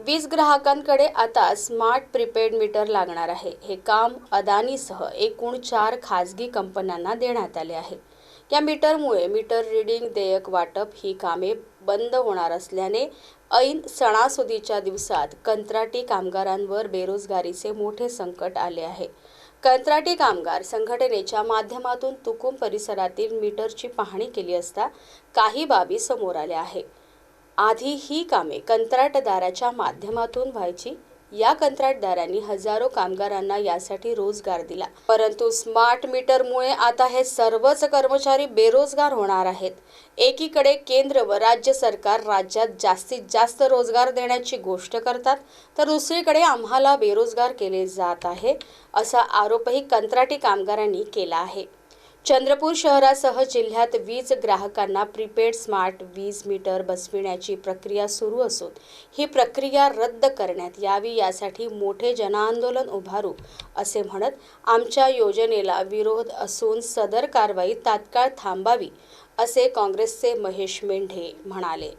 वीज ग्राहकांकडे आता स्मार्ट प्रीपेड मीटर लागणार आहे। हे काम अदानीसह एकूण 4 खासगी कंपन्यांना देण्यात आले आहे। या मीटरमुळे मीटर रीडिंग, देयक वाटप ही कामे बंद होणार असल्याने ऐन सणासुदीच्या दिवसात कंत्राटी कामगारांवर बेरोजगारीचे मोठे संकट आले आहे। कंत्राटी कामगार संघटनेच्या माध्यमातून तुकुम परिसरातील मीटरची पाहणी केली असता काही बाबी समोर आल्या आहेत। आधी ही कामे कंत्राटदाराच्या माध्यमातून व्हायची। या कंत्राटदारांनी हजारो कामगारांना यासाठी रोजगार दिला, परंतु स्मार्ट मीटरमुळे आता हे सर्वच कर्मचारी बेरोजगार होणार आहेत। एकीकडे केंद्र व राज्य सरकार राज्यात जास्तीत जास्त रोजगार देण्याची गोष्ट करतात, तर दुसरीकडे आम्हाला बेरोजगार केले जात आहे, असा आरोपही कंत्राटी कामगारांनी केला आहे। चंद्रपूर शहरासह जिल्ह्यात वीज ग्राहकांना प्रीपेड स्मार्ट वीज मीटर बसविण्याची प्रक्रिया सुरू असून ही प्रक्रिया रद्द करण्यात यावी यासाठी मोठे जनआंदोलन उभारू असे म्हणत आमच्या योजनेला विरोध असून सदर कारवाई तात्काळ थांबावी असे काँग्रेसचे महेश मेंढे म्हणाले।